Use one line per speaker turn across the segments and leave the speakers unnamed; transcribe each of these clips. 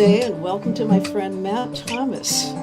day and welcome to my friend Matt Thomas.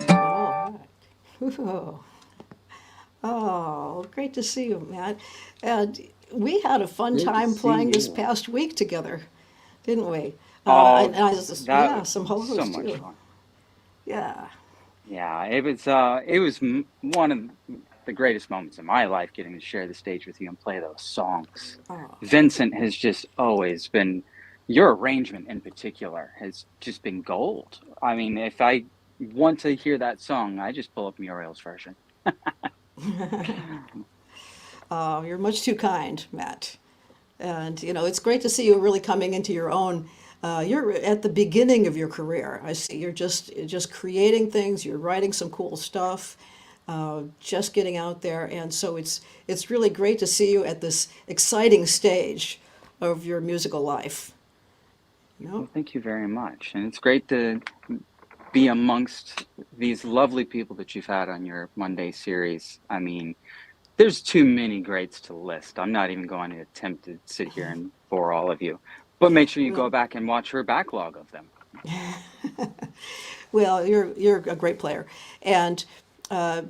All right. Oh, oh, great to see you, Matt. And we had a fun
Great to
time
see
playing this
you.
past week together, didn't we?
Oh,
And
that
yeah,
was
some
so
holos
much
too.
fun.
Yeah.
Yeah, one of the greatest moments of my life getting to share the stage with you and play those songs.
Oh,
Vincent has just always been, your arrangement in particular has just been gold. I mean, if I want to hear that song, I just pull up Muriel's version.
you're much too kind, Matt. And it's great to see you really coming into your own. You're at the beginning of your career. I see you're just creating things. You're writing some cool stuff, just getting out there, and so it's really great to see you at this exciting stage of your musical life. You know?
Well, thank you very much. And it's great to be amongst these lovely people that you've had on your Monday series. I mean, there's too many greats to list. I'm not even going to attempt to sit here and bore all of you. But make sure you go
Well,
back and watch her backlog of them.
well, you're a great player, and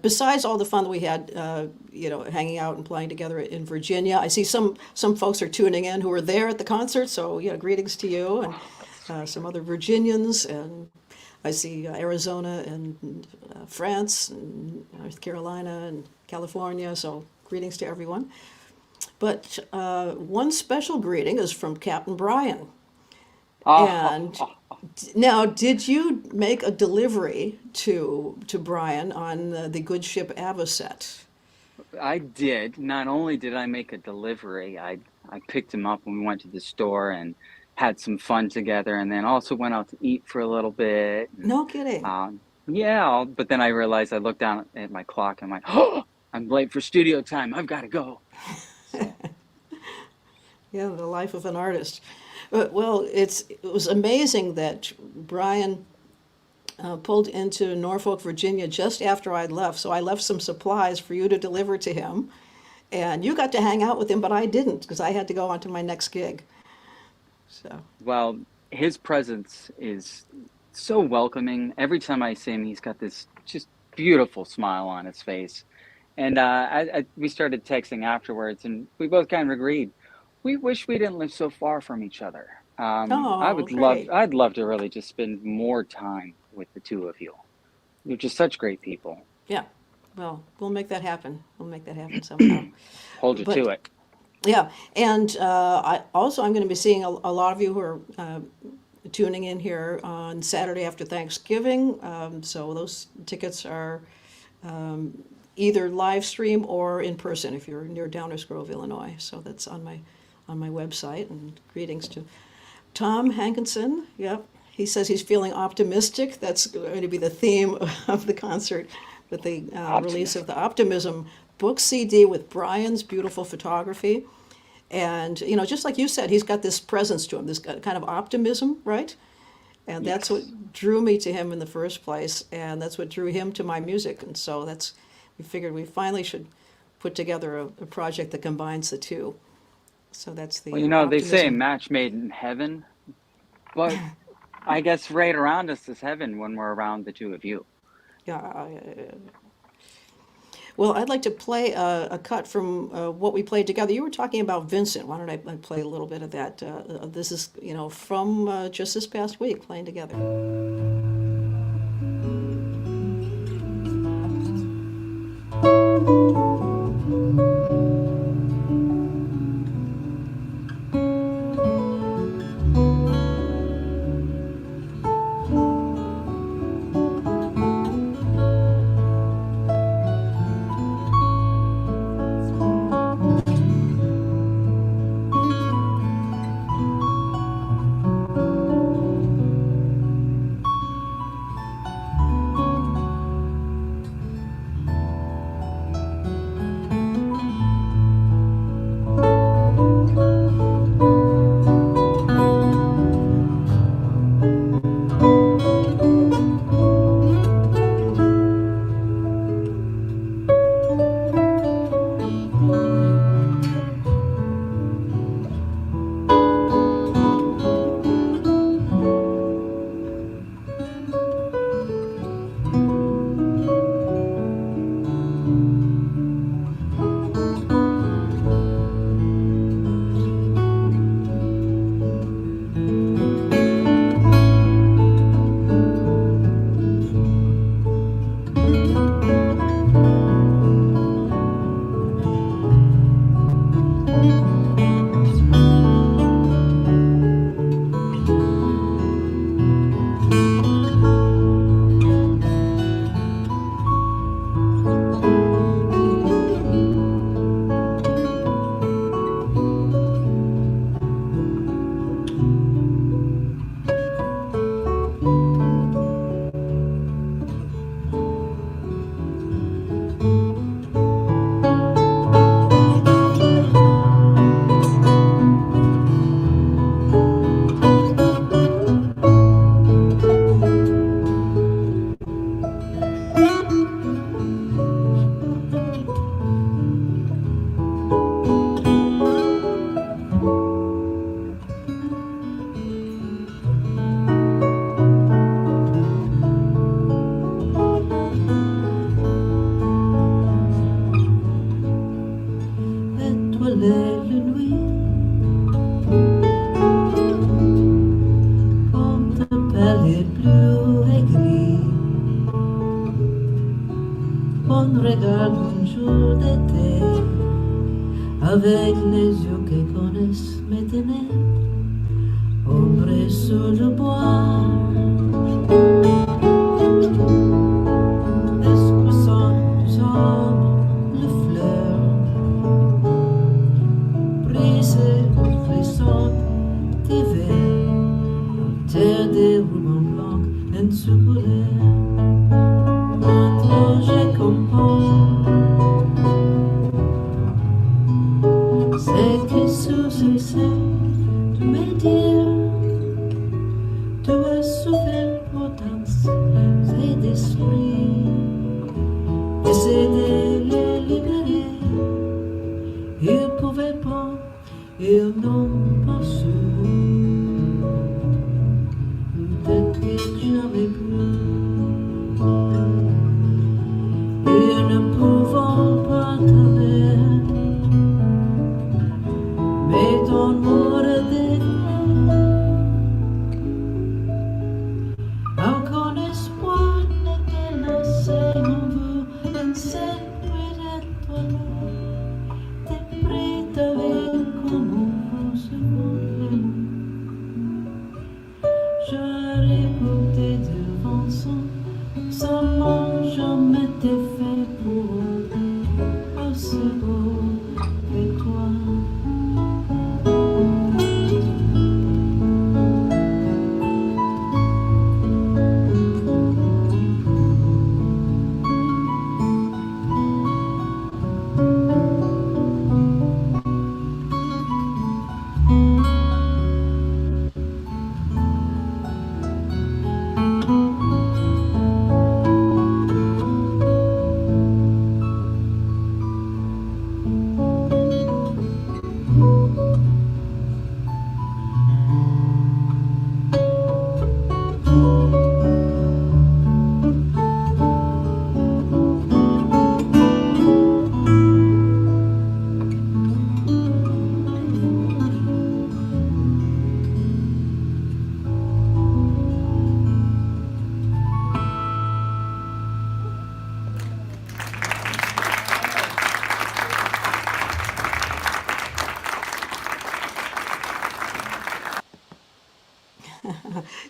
besides all the fun that we had, hanging out and playing together in Virginia, I see some folks are tuning in who were there at the concert. So greetings to you and
Oh, that's sweet.
some other Virginians, and I see Arizona and France and North Carolina and California. So greetings to everyone. But one special greeting is from Captain Brian. And
Oh,
now, did you make a delivery to Brian on the good ship Avocet?
I did. Not only did I make a delivery, I picked him up when we went to the store and had some fun together, and then also went out to eat for a little bit. And
No kidding.
yeah, but then I realized I looked down at my clock and I'm like, oh, I'm late for studio time. I've got to go. So.
Yeah, the life of an artist. Well, it was amazing that Brian pulled into Norfolk, Virginia just after I'd left. So I left some supplies for you to deliver to him. And you got to hang out with him, but I didn't because I had to go on to my next gig. So,
Well, his presence is so welcoming. Every time I see him, he's got this just beautiful smile on his face. And we started texting afterwards, and we both kind of agreed. We wish we didn't live so far from each other.
Oh, great.
I'd love to really just spend more time with the two of you. You're just such great people.
Yeah. Well, we'll make that happen. We'll make that happen somehow.
Hold you to
But
it.
yeah, and I'm going to be seeing a lot of you who are tuning in here on Saturday after Thanksgiving. So those tickets are either live stream or in person if you're near Downers Grove, Illinois. So that's on my website. And greetings to Tom Hankinson. Yep, he says he's feeling optimistic. That's going to be the theme of the concert with the release of
Optimism.
the Optimism book CD with Brian's beautiful photography. And, just like you said, he's got this presence to him, this kind of optimism, right? And that's
Yes.
what drew me to him in the first place. And that's what drew him to my music. And so we figured we finally should put together a project that combines the two. So that's
Well,
the
they say a
Optimism.
match made in heaven, but I guess right around us is heaven when we're around the two of you.
Yeah. Well, I'd like to play a cut from what we played together. You were talking about Vincent. Why don't I play a little bit of that? This is, from just this past week, playing together.
Étoilée une nuit, comme un palais bleu et gris. On regarde un jour d'été, avec les yeux qui connaissent mes ténèbres, ombre sur le bois. Esquissant du sable, le fleur, brisé, frisson, d'hiver, terre des rubans blancs, en soucouleur. Maintenant je comprends, c'est que sous ces scènes, tu me dire, tu as souffert autant et d'esprit, essayer de les libérer. Ils pouvaient pas, ils n'ont pas su. Peut-être qu'ils n'avaient plus. Ils ne pouvaient pas t'aimer, mais ton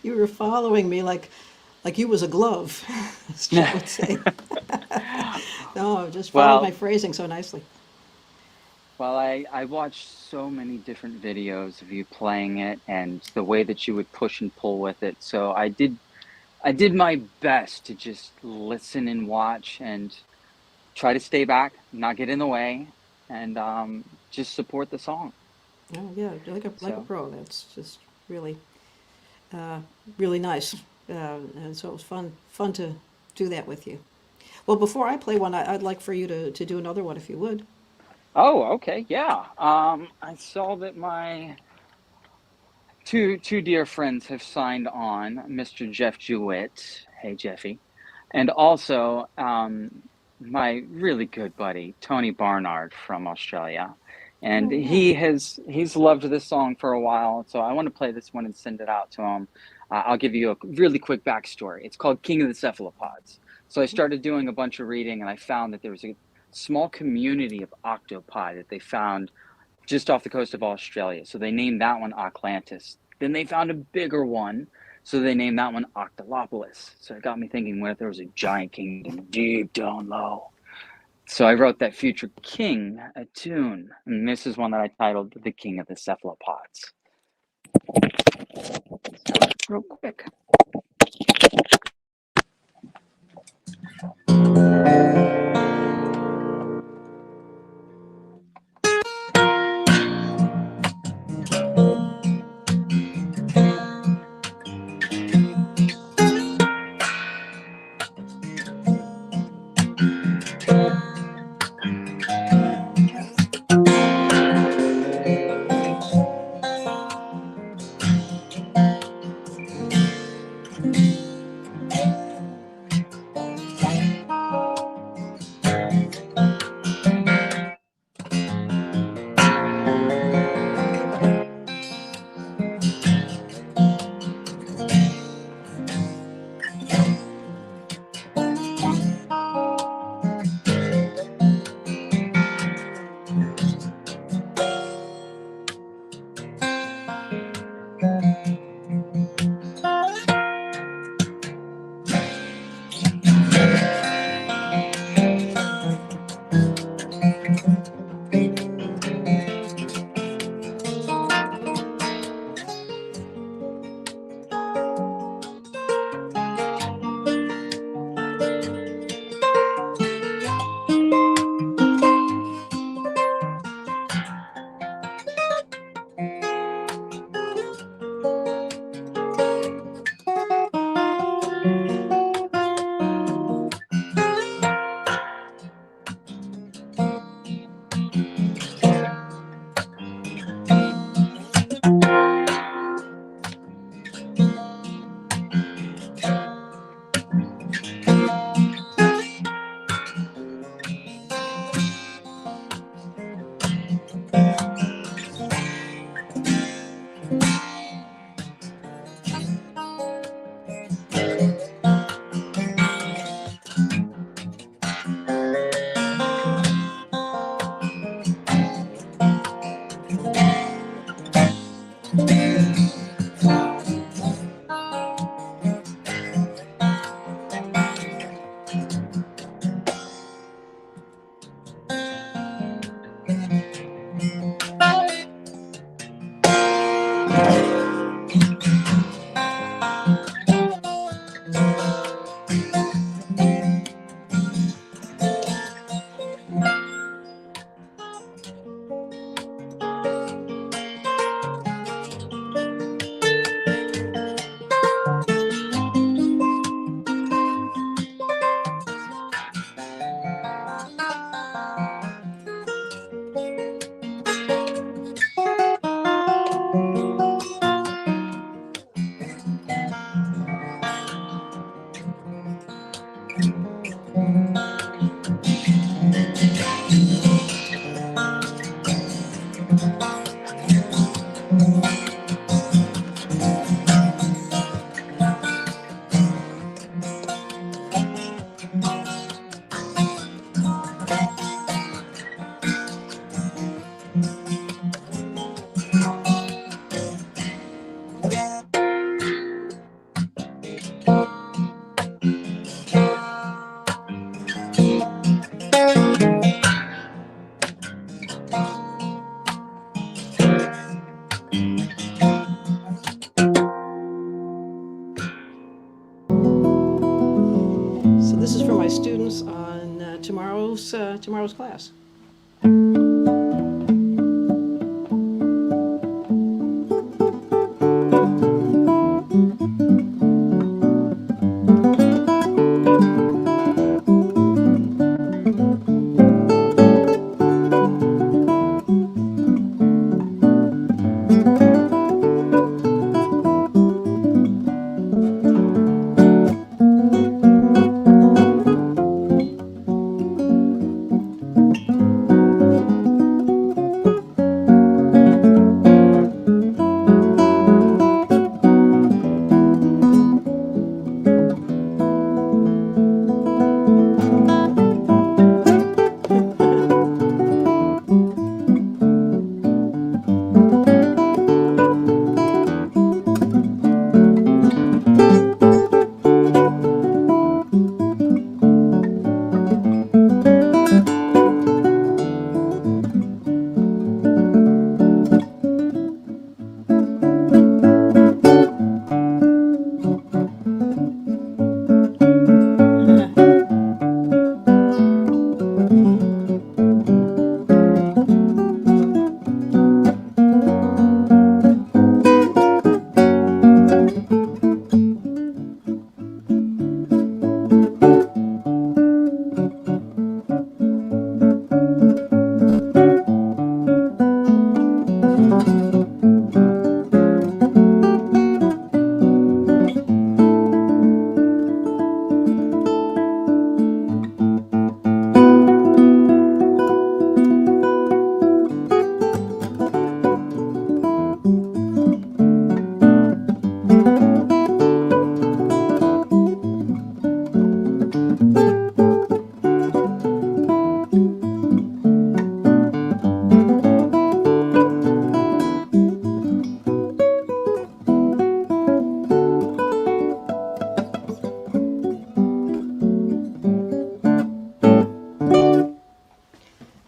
You were following me like you was a glove, as Joe would say. No, just followed my
Well,
phrasing so nicely.
I watched so many different videos of you playing it and the way that you would push and pull with it. So I did my best to just listen and watch and try to stay back, not get in the way, and just support the song.
Oh yeah, like a
So,
pro. That's just really uh, really nice. And so it was fun to do that with you. Well, before I play one, I'd like for you to do another one if you would.
oh, okay, yeah. I saw that my two dear friends have signed on, Mr. Jeff Jewett. Hey, Jeffy. And also my really good buddy Tony Barnard from Australia, and
Oh yeah.
he's loved this song for a while. So I want to play this one and send it out to him. I'll give you a really quick backstory. It's called King of the Cephalopods. So I started doing a bunch of reading, and I found that there was a small community of octopi that they found just off the coast of Australia. So they named that one Atlantis. Then they found a bigger one, so they named that one Octolopolis. So it got me thinking, what if there was a giant kingdom deep down low? So I wrote that future king a tune, and this is one that I titled The King of the Cephalopods. Real quick.
tomorrow's class.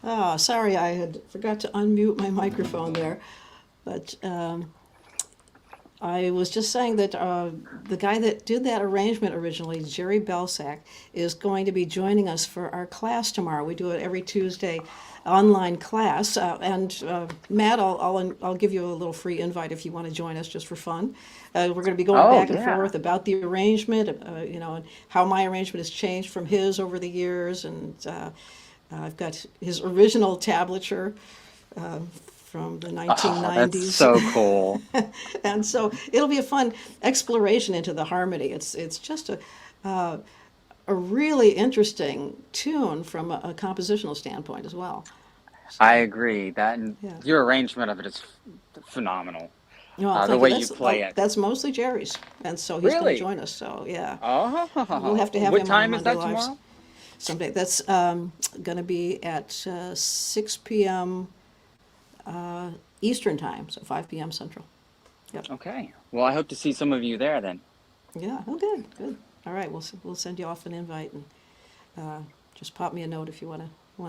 Oh, sorry, I had forgot to unmute my microphone there. But I was just saying that the guy that did that arrangement originally, Jerry Belsack, is going to be joining us for our class tomorrow. We do it every Tuesday, online class. Matt, I'll give you a little free invite if you want to join us just for fun. We're going to be going
Oh,
back and
yeah.
forth about the arrangement, and how my arrangement has changed from his over the years. And I've got his original tablature from the
Oh, that's
1990s.
so cool.
And so it'll be a fun exploration into the harmony. It's just a really interesting tune from a compositional standpoint as well.
I
So
agree. That and
yeah.
your arrangement of it is phenomenal.
Well,
The
thank you.
way you play it.
That's mostly Jerry's, and so he's going to
Really?
join us. So yeah, we'll
Oh,
have to have
what
him on the
time is
Monday
that
Lives
tomorrow?
someday. That's going to be at 6 p.m. Eastern time, so 5 p.m. Central. Yep.
Okay. Well, I hope to see some of you there then.
Yeah. Oh, good. Good. All right. We'll send you off an invite, and just pop me a note if you want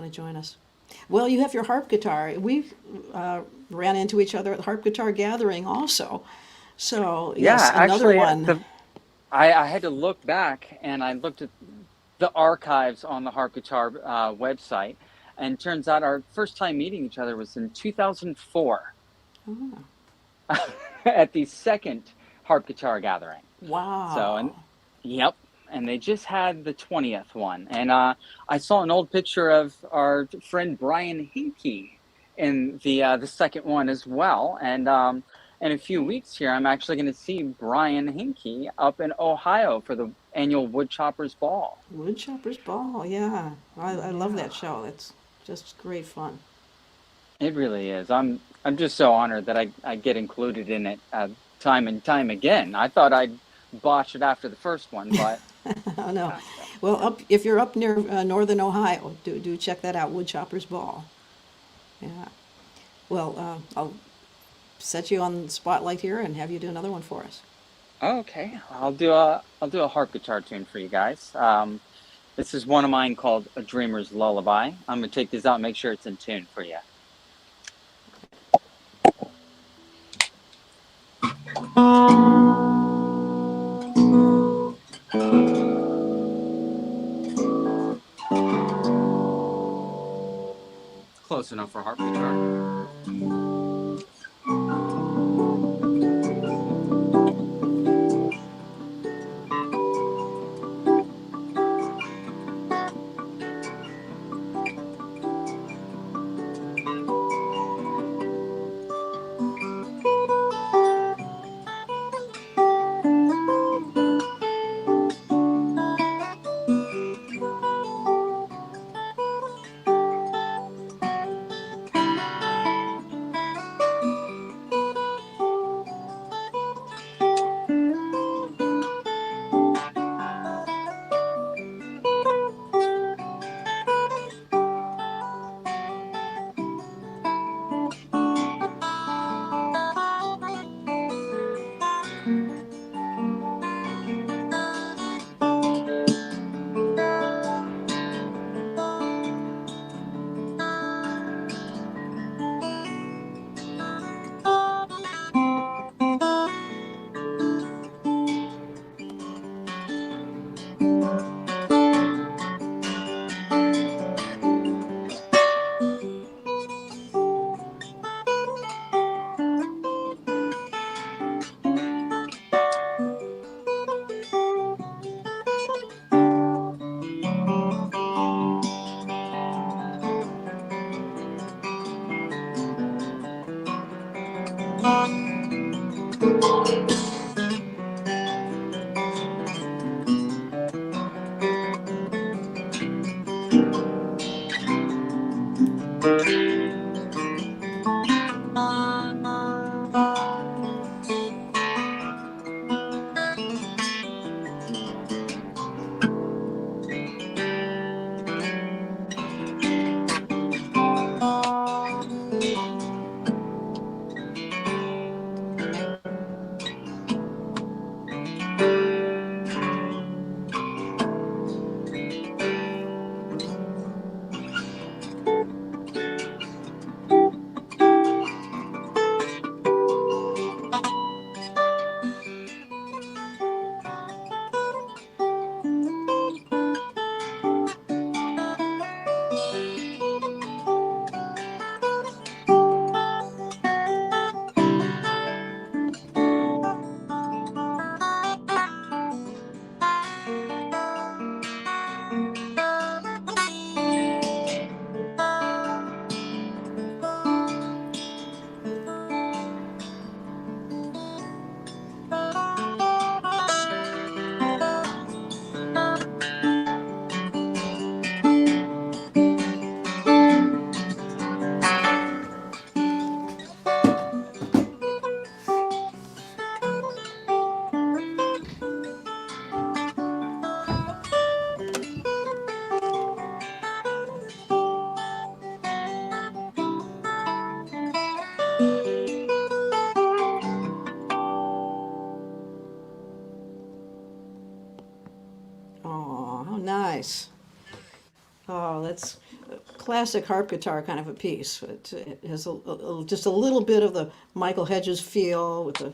to join us. Well, you have your harp guitar. We ran into each other at the Harp Guitar Gathering also. So
Yeah,
yes, another
actually,
one.
I had to look back and I looked at the archives on the Harp Guitar website, and turns out our first time meeting each other was in 2004
Oh,
at the second Harp Guitar Gathering. So, and
wow.
yep, and they just had the 20th one, and I saw an old picture of our friend Brian Hinke in the second one as well, and in a few weeks here, I'm actually going to see Brian Hinke up in Ohio for the annual Woodchoppers Ball.
Woodchopper's Ball. Yeah, I love
Yeah,
that show. It's just great fun.
it really is. I'm just so honored that I get included in it time and time again. I thought I'd botch it after the first one, but
Oh no.
gosh,
Well, if you're up near northern Ohio, do check that out. Woodchopper's Ball. Yeah. Well, I'll set you on the spotlight here and have you do another one for us.
okay, I'll do a harp guitar tune for you guys. This is one of mine called "A Dreamer's Lullaby." I'm gonna take this out and make sure it's in tune for you. close enough for harp guitar.
Oh, how nice. Oh, that's a classic harp guitar kind of a piece. It has just a little bit of the Michael Hedges feel with the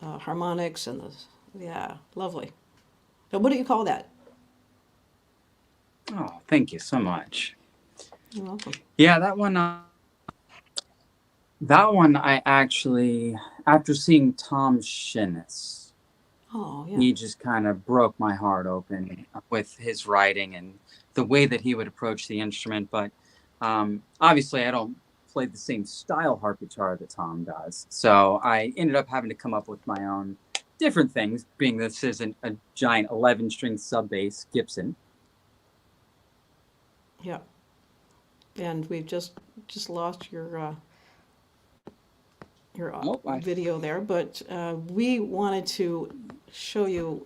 harmonics and the, yeah, lovely. So what do you call that?
Oh, thank you so much.
You're welcome.
Yeah, that one I actually, after seeing Tom Shinnis,
Oh, yeah.
he just kind of broke my heart open with his writing and the way that he would approach the instrument. But obviously, I don't play the same style harp guitar that Tom does. So I ended up having to come up with my own different things, being this isn't a giant 11-string sub bass Gibson.
Yeah. And we've just lost your video there, but we wanted to show you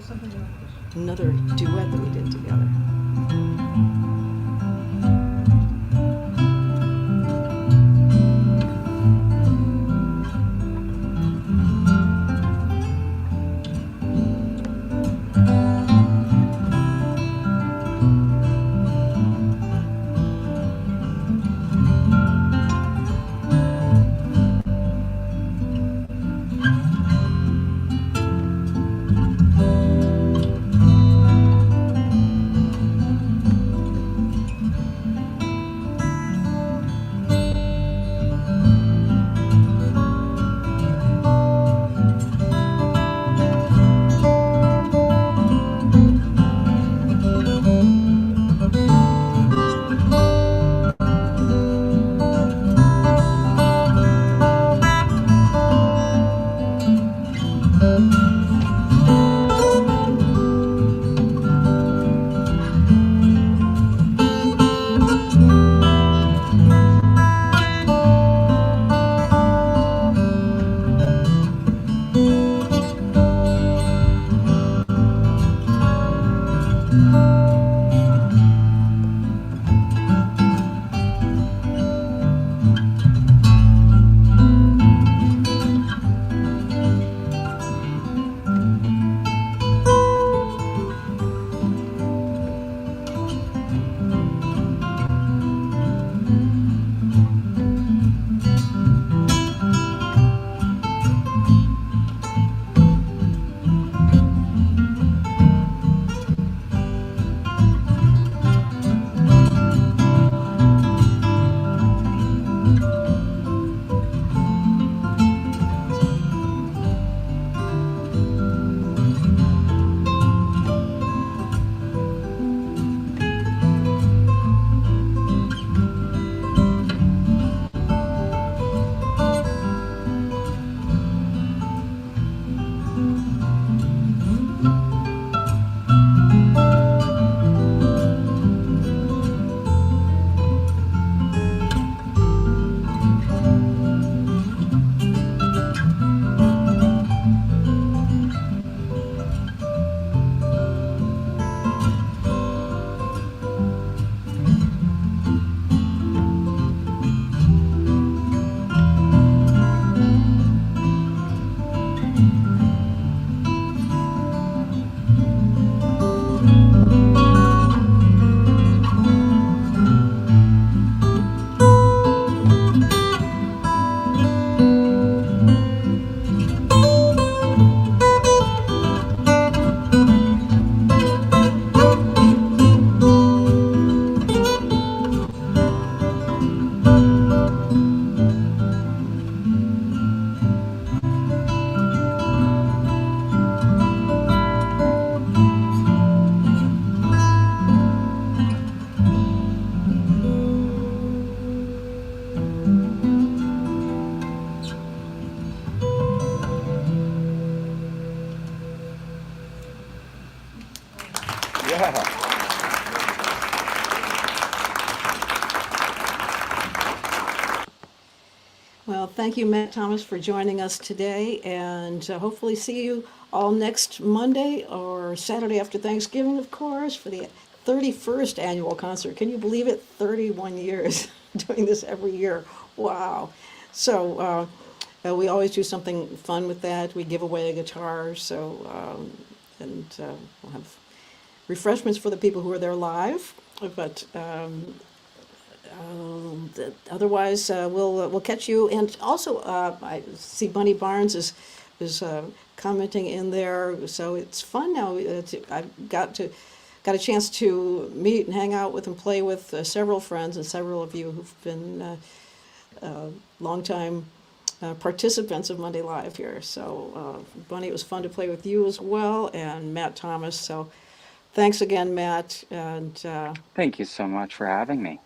another duet that we did together.
Yeah.
Well, thank you, Matt Thomas, for joining us today, and hopefully see you all next Monday or Saturday after Thanksgiving, of course, for the 31st annual concert. Can you believe it? 31 years doing this every year. Wow. So we always do something fun with that. We give away a guitar, and we'll have refreshments for the people who are there live. But otherwise, we'll catch you. And also, I see Bunny Barnes is commenting in there, so it's fun now. I've got a chance to meet and hang out with and play with several friends and several of you who've been longtime participants of Monday Live here. So, Bunny, it was fun to play with you as well, and Matt Thomas. So, thanks again, Matt. And
Thank you so much for having me.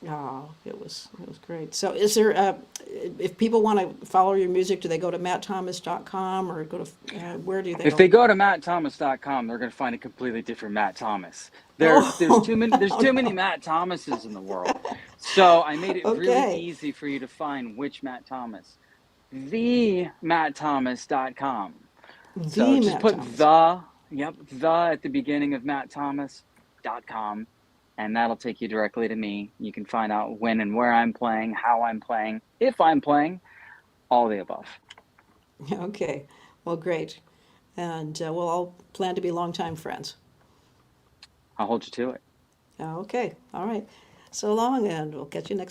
oh, it was great. So, is there if people want to follow your music, do they go to mattthomas.com or go to where do they
If
go?
they go to mattthomas.com, they're going to find a completely different Matt Thomas. There's
Oh,
too many there's
oh
too many
no.
Matt Thomases in the world. So I made it really
Okay.
easy for you to find which Matt Thomas. TheMattThomas.com. So
The
just
Matt
put
Thomas.
the at the beginning of mattthomas.com, and that'll take you directly to me. You can find out when and where I'm playing, how I'm playing, if I'm playing, all the above.
Okay. Well, great. And we'll all plan to be longtime friends.
I'll hold you to it.
Okay. All right. So long, and we'll catch you next